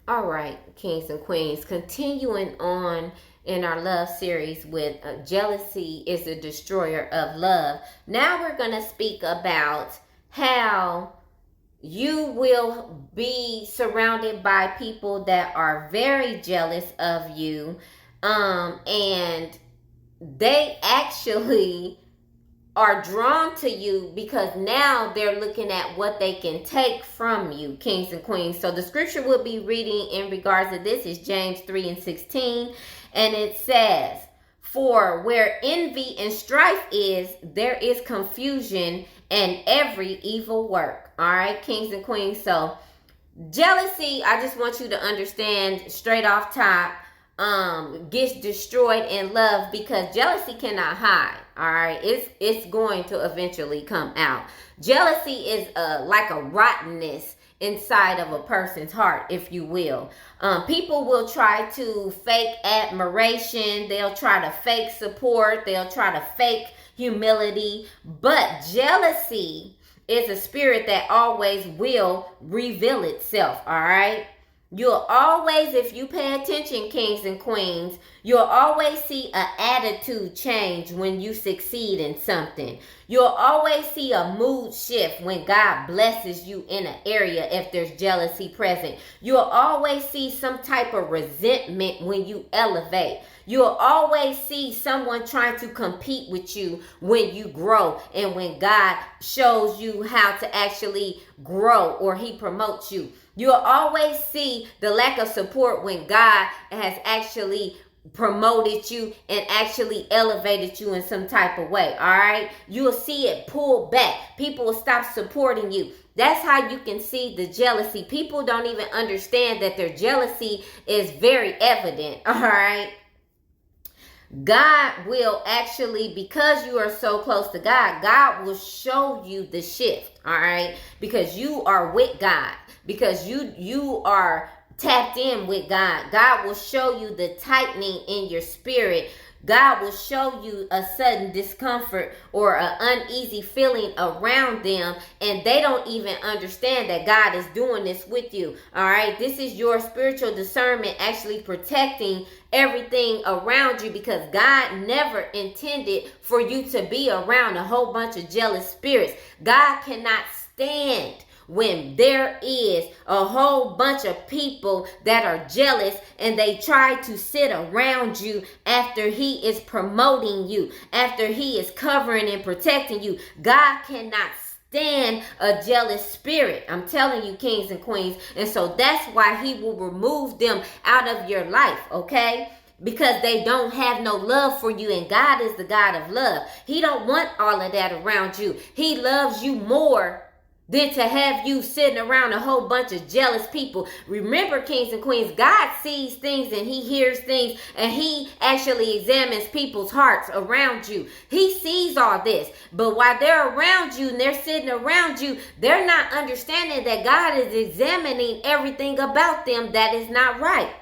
All right, kings and queens, continuing on in our love series with jealousy is the destroyer of love. Now we're going to speak about how you will be surrounded by people that are very jealous of you, and they actually are drawn to you because now they're looking at what they can take from you, kings and queens. So the scripture we'll be reading in regards to this is James 3:16, and it says, "For where envy and strife is, there is confusion and every evil work." All right, kings and queens. So jealousy, I just want you to understand straight off top, gets destroyed in love because jealousy cannot hide. All right, it's going to eventually come out. Jealousy is like a rottenness inside of a person's heart, if you will. People will try to fake admiration, they'll try to fake support, they'll try to fake humility, but jealousy is a spirit that always will reveal itself. All right, you'll always, if you pay attention, kings and queens, you'll always see an attitude change when you succeed in something. You'll always see a mood shift when God blesses you in an area if there's jealousy present. You'll always see some type of resentment when you elevate. You'll always see someone trying to compete with you when you grow and when God shows you how to actually grow or he promotes you. You'll always see the lack of support when God has actually promoted you and actually elevated you in some type of way. All right, you'll see it pull back. People will stop supporting you. That's how you can see the jealousy. People don't even understand that their jealousy is very evident. All right, God will actually, because you are so close to God, God will show you the shift. All right, because you are with God, because you are tapped in with God. God will show you the tightening in your spirit. God will show you a sudden discomfort or an uneasy feeling around them, and they don't even understand that God is doing this with you. All right, this is your spiritual discernment actually protecting everything around you, because God never intended for you to be around a whole bunch of jealous spirits. God cannot stand when there is a whole bunch of people that are jealous and they try to sit around you after he is promoting you, after he is covering and protecting you. God cannot stand a jealous spirit. I'm telling you, kings and queens. And so that's why he will remove them out of your life, okay? Because they don't have no love for you, and God is the God of love. He don't want all of that around you. He loves you more than to have you sitting around a whole bunch of jealous people. Remember, kings and queens, God sees things and he hears things, and he actually examines people's hearts around you. He sees all this, but while they're around you and they're sitting around you, they're not understanding that God is examining everything about them that is not right.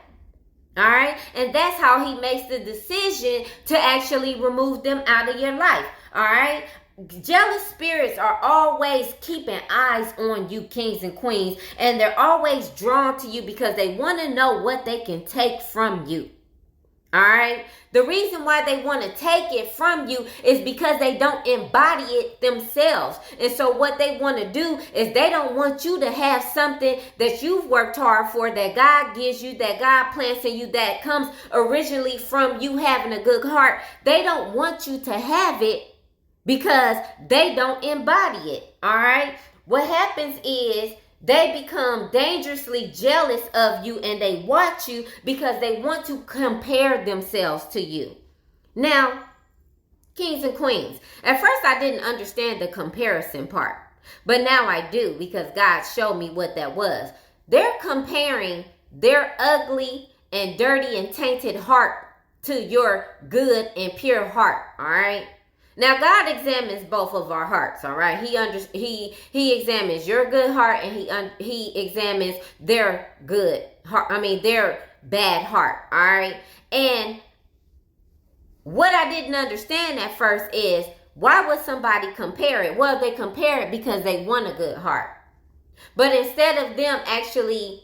All right, and that's how he makes the decision to actually remove them out of your life. All right, jealous spirits are always keeping eyes on you, kings and queens, and they're always drawn to you because they want to know what they can take from you. All right, the reason why they want to take it from you is because they don't embody it themselves. And so what they want to do is they don't want you to have something that you've worked hard for, that God gives you, that God plants in you, that comes originally from you having a good heart. They don't want you to have it because they don't embody it. All right, what happens is they become dangerously jealous of you, and they watch you because they want to compare themselves to you. Now, kings and queens, at first I didn't understand the comparison part, but now I do, because God showed me what that was. They're comparing their ugly and dirty and tainted heart to your good and pure heart. All right. Now, God examines both of our hearts, all right? He examines your good heart, and he examines their good heart. Their bad heart, all right? And what I didn't understand at first is, why would somebody compare it? Well, they compare it because they want a good heart. But instead of them actually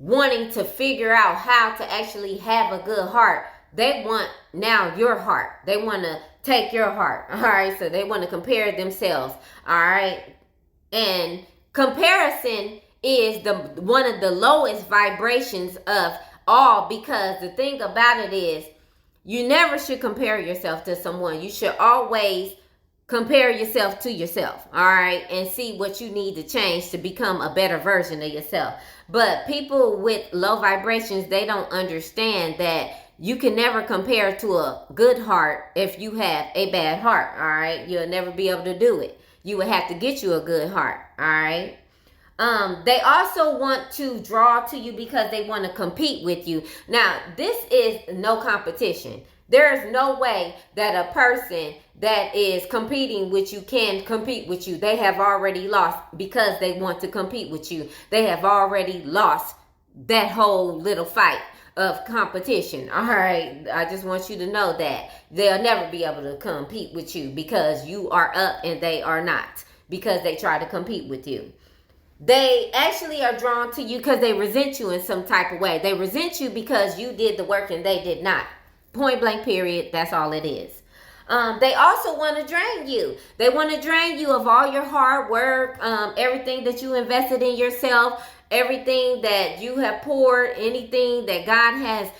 wanting to figure out how to actually have a good heart. They want now your heart. They want to take your heart. All right. So they want to compare themselves. All right. And comparison is the one of the lowest vibrations of all, because the thing about it is you never should compare yourself to someone. You should always compare yourself to yourself, all right, and see what you need to change to become a better version of yourself. But people with low vibrations, they don't understand that you can never compare to a good heart if you have a bad heart, all right? You'll never be able to do it. You would have to get you a good heart, all right? They also want to draw to you because they want to compete with you. Now, this is no competition. There's no way that a person that is competing with you can compete with you. They have already lost because they want to compete with you. They have already lost that whole little fight of competition. All right. I just want you to know that they'll never be able to compete with you because you are up and they are not, because they try to compete with you. They actually are drawn to you because they resent you in some type of way. They resent you because you did the work and they did not. Point blank, period. That's all it is. They also want to drain you. They want to drain you of all your hard work, everything that you invested in yourself, everything that you have poured, anything that God has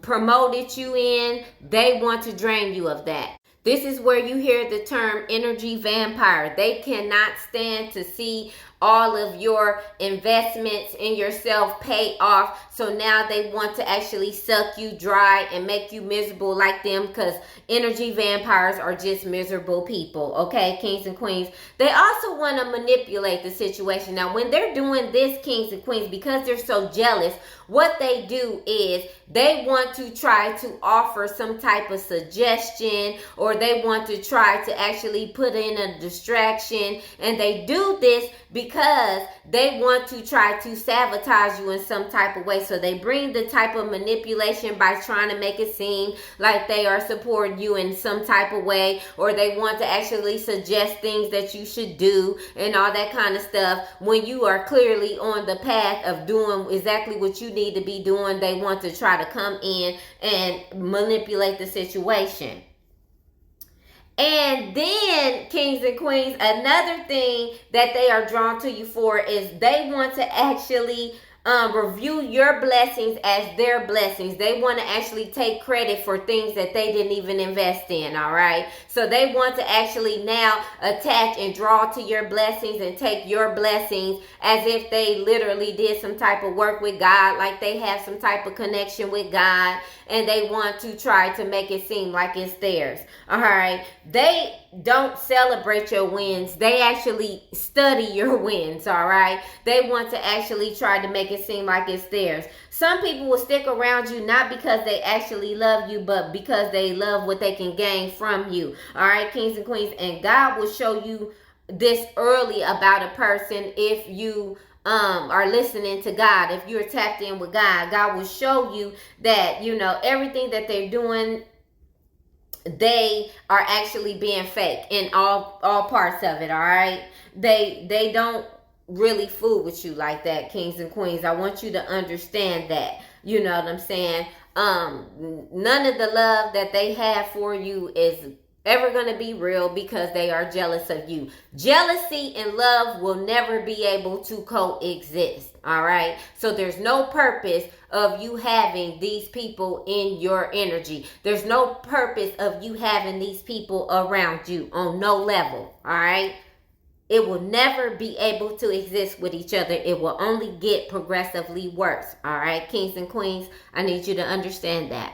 promoted you in. They want to drain you of that. This is where you hear the term energy vampire. They cannot stand to see all of your investments in yourself pay off. So now they want to actually suck you dry and make you miserable like them, because energy vampires are just miserable people. Okay, kings and queens. They also want to manipulate the situation. Now, when they're doing this, kings and queens, because they're so jealous, what they do is they want to try to offer some type of suggestion, or they want to try to actually put in a distraction. And they do this because they want to try to sabotage you in some type of way. So they bring the type of manipulation by trying to make it seem like they are supporting you in some type of way, or they want to actually suggest things that you should do and all that kind of stuff. When you are clearly on the path of doing exactly what you need to be doing, they want to try to come in and manipulate the situation. And then, kings and queens, another thing that they are drawn to you for is they want to actually review your blessings as their blessings. They want to actually take credit for things that they didn't even invest in, all right? So they want to actually now attach and draw to your blessings and take your blessings as if they literally did some type of work with God, like they have some type of connection with God, and they want to try to make it seem like it's theirs, all right? They don't celebrate your wins. They actually study your wins, all right? They want to actually try to make it seem like it's theirs. Some people will stick around you not because they actually love you, but because they love what they can gain from you, all right, kings and queens? And God will show you this early about a person if you are listening to God. If you're tapped in with God, God will show you that, you know, everything that they're doing, they are actually being fake in all parts of it, all right? They don't really fool with you like that, kings and queens. I want you to understand that. You know what I'm saying? None of the love that they have for you is ever going to be real because they are jealous of you. Jealousy and love will never be able to coexist, all right? So there's no purpose of you having these people in your energy. There's no purpose of you having these people around you on no level, all right? It will never be able to exist with each other. It will only get progressively worse, all right, kings and queens? I need you to understand that.